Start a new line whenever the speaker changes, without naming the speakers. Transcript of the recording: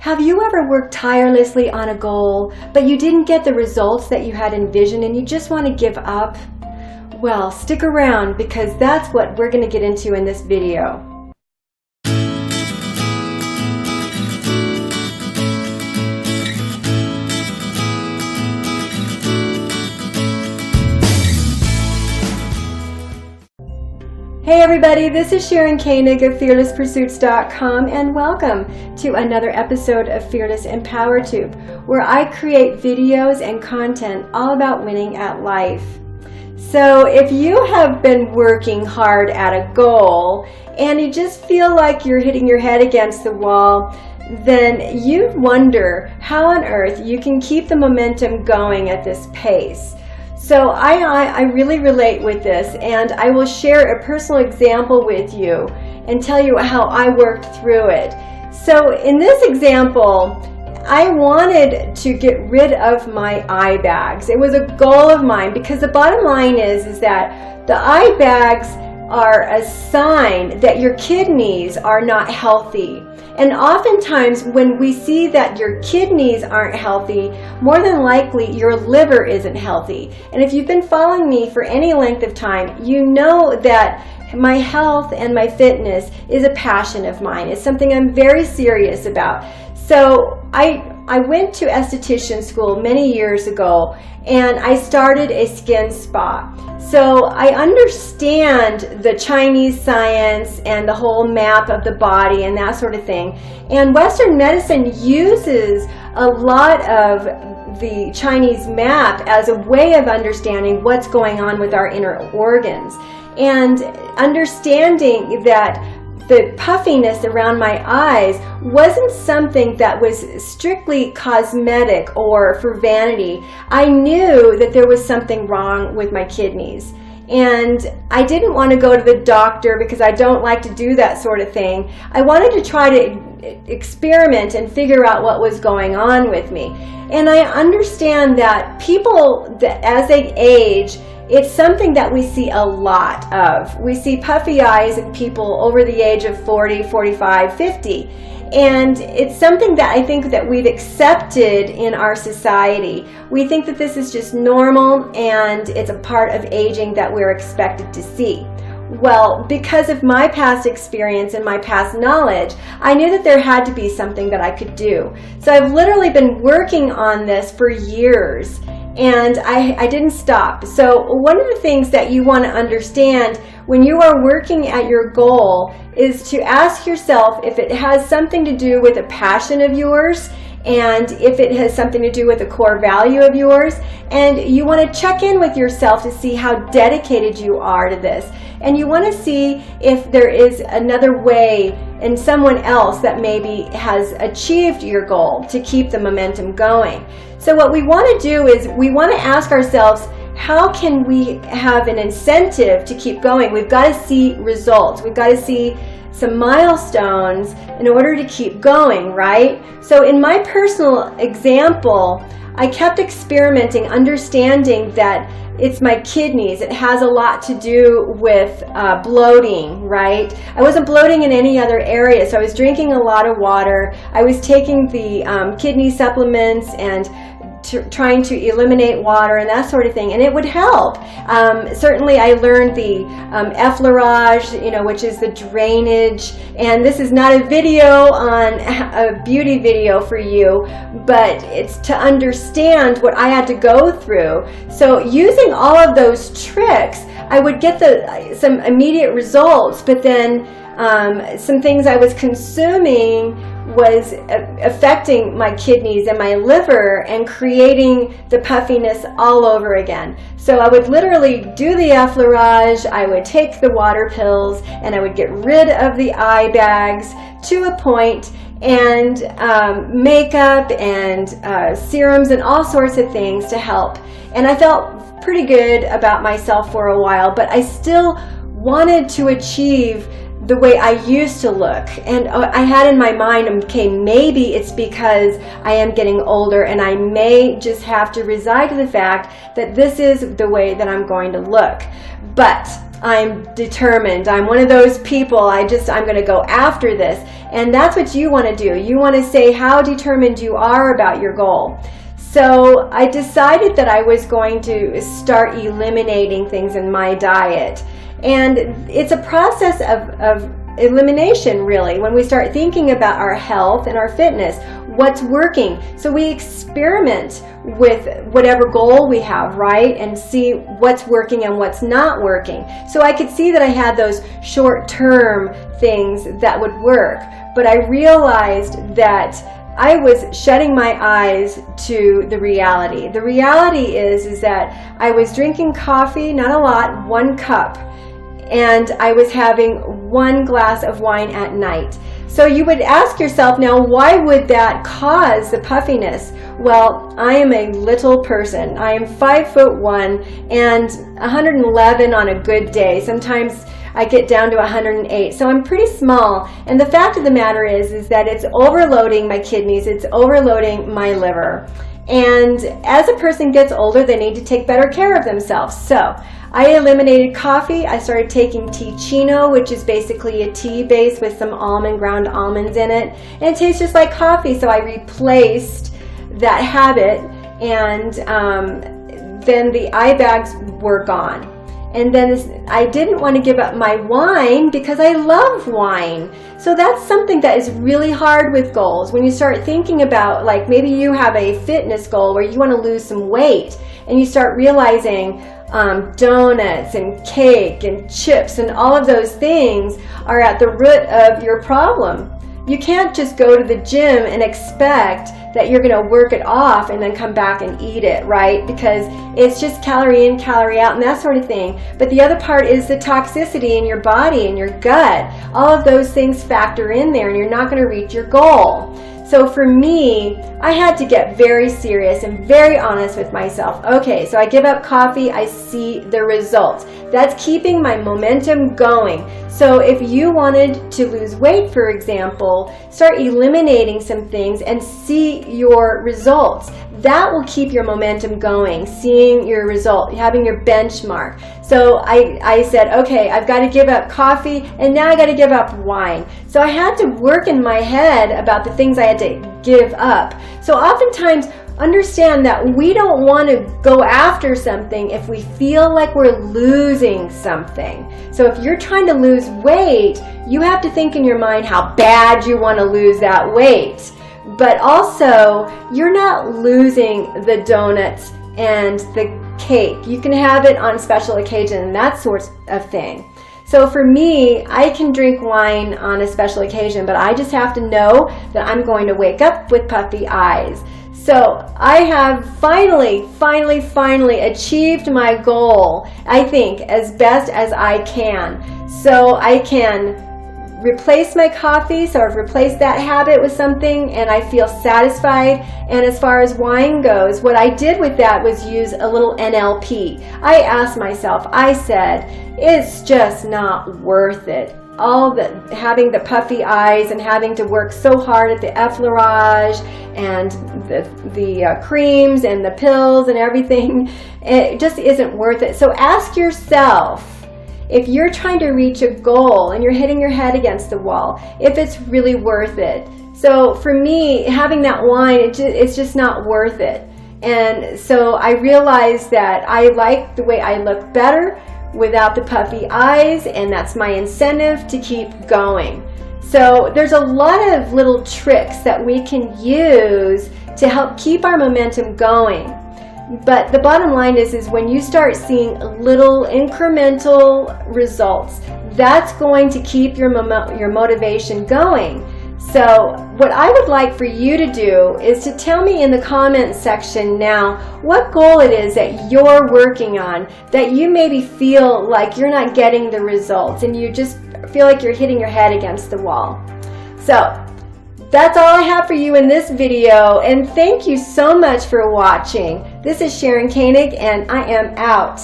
Have you ever worked tirelessly on a goal, but you didn't get the results that you had envisioned and you just want to give up? Well, stick around because that's what we're going to get into in this video. Hey everybody, this is Sharon Koenig of fearlesspursuits.com and welcome to another episode of Fearless and Power Tube, where I create videos and content all about winning at life. So if you have been working hard at a goal and you just feel like you're hitting your head against the wall, then you wonder how on earth you can keep the momentum going at this pace. So I really relate with this, and I will share a personal example with you and tell you how I worked through it. So in this example, I wanted to get rid of my eye bags. It was a goal of mine because the bottom line is that the eye bags are a sign that your kidneys are not healthy. And oftentimes when we see that your kidneys aren't healthy, more than likely your liver isn't healthy. And if you've been following me for any length of time, you know that my health and my fitness is a passion of mine. It's something I'm very serious about. So I went to esthetician school many years ago and I started a skin spa. So I understand the Chinese science and the whole map of the body and that sort of thing. And Western medicine uses a lot of the Chinese map as a way of understanding what's going on with our inner organs. And understanding that the puffiness around my eyes wasn't something that was strictly cosmetic or for vanity. I knew that there was something wrong with my kidneys. And I didn't want to go to the doctor because I don't like to do that sort of thing. I wanted to try to experiment and figure out what was going on with me. And I understand that people, as they age, it's something that we see a lot of. We see puffy eyes in people over the age of 40, 45, 50. And it's something that I think that we've accepted in our society. We think that this is just normal and it's a part of aging that we're expected to see. Well, because of my past experience and my past knowledge, I knew that there had to be something that I could do. So I've literally been working on this for years. And I didn't stop. So one of the things that you want to understand when you are working at your goal is to ask yourself if it has something to do with a passion of yours and if it has something to do with a core value of yours. And you want to check in with yourself to see how dedicated you are to this. And you want to see if there is another way and someone else that maybe has achieved your goal to keep the momentum going. So what we want to do is we want to ask ourselves, how can we have an incentive to keep going? We've got to see results. We've got to see some milestones in order to keep going, right? So in my personal example, I kept experimenting, understanding that it's my kidneys. It has a lot to do with bloating, right? I wasn't bloating in any other area, so I was drinking a lot of water. I was taking the kidney supplements and trying to eliminate water and that sort of thing, and it would help. Certainly I learned the effleurage, which is the drainage, and this is not a video on a beauty video for you, but it's to understand what I had to go through. So using all of those tricks, I would get some immediate results, but then some things I was consuming was affecting my kidneys and my liver and creating the puffiness all over again. So I would literally do the effleurage, I would take the water pills, and I would get rid of the eye bags to a point, and makeup and serums and all sorts of things to help. And I felt pretty good about myself for a while, but I still wanted to achieve the way I used to look. And I had in my mind, okay, maybe it's because I am getting older and I may just have to reside to the fact that this is the way that I'm going to look. But I'm determined. I'm one of those people. I'm going to go after this. And that's what you want to do. You want to say how determined you are about your goal. So I decided that I was going to start eliminating things in my diet. And it's a process of elimination, really, when we start thinking about our health and our fitness, what's working. So we experiment with whatever goal we have, right, and see what's working and what's not working. So I could see that I had those short-term things that would work, but I realized that I was shutting my eyes to the reality. The reality is that I was drinking coffee, not a lot, 1 cup, and I was having 1 glass of wine at night. So you would ask yourself, now, why would that cause the puffiness? Well, I am a little person. I am 5'1" and 111 on a good day. Sometimes I get down to 108. So I'm pretty small. And the fact of the matter is that it's overloading my kidneys. It's overloading my liver. And as a person gets older, they need to take better care of themselves. So I eliminated coffee. I started taking tea-chino, which is basically a tea base with some ground almonds in it. And it tastes just like coffee, so I replaced that habit. And then the eye bags were gone. And then I didn't want to give up my wine because I love wine. So that's something that is really hard with goals. When you start thinking about, like, maybe you have a fitness goal where you want to lose some weight, and you start realizing donuts and cake and chips and all of those things are at the root of your problem. You can't just go to the gym and expect that you're going to work it off and then come back and eat it, right? Because it's just calorie in, calorie out, and that sort of thing. But the other part is the toxicity in your body and your gut. All of those things factor in there, and you're not going to reach your goal. So for me, I had to get very serious and very honest with myself. Okay, so I give up coffee, I see the results. That's keeping my momentum going. So if you wanted to lose weight, for example, start eliminating some things and see your results. That will keep your momentum going, seeing your result, having your benchmark. So I said, okay, I've got to give up coffee, and now I got to give up wine. So I had to work in my head about the things I had to give up. So oftentimes, understand that we don't want to go after something if we feel like we're losing something. So if you're trying to lose weight, you have to think in your mind how bad you want to lose that weight. But also, you're not losing the donuts and the cake. You can have it on special occasion and that sort of thing. So for me, I can drink wine on a special occasion, but I just have to know that I'm going to wake up with puffy eyes. So I have finally achieved my goal, I think, as best as I can. So I can replace my coffee, so I've replaced that habit with something and I feel satisfied. And as far as wine goes, what I did with that was use a little NLP. I asked myself, I said, it's just not worth it. All the having the puffy eyes and having to work so hard at the effleurage and the creams and the pills and everything, it just isn't worth it. So ask yourself, if you're trying to reach a goal and you're hitting your head against the wall, if it's really worth it. So for me, having that wine, it's just not worth it. And so I realized that I like the way I look better without the puffy eyes, and that's my incentive to keep going. So there's a lot of little tricks that we can use to help keep our momentum going. But the bottom line is when you start seeing little incremental results, that's going to keep your motivation going. So what I would like for you to do is to tell me in the comments section now what goal it is that you're working on, that you maybe feel like you're not getting the results and you just feel like you're hitting your head against the wall. So that's all I have for you in this video, and thank you so much for watching. This is Sharon Koenig, and I am out.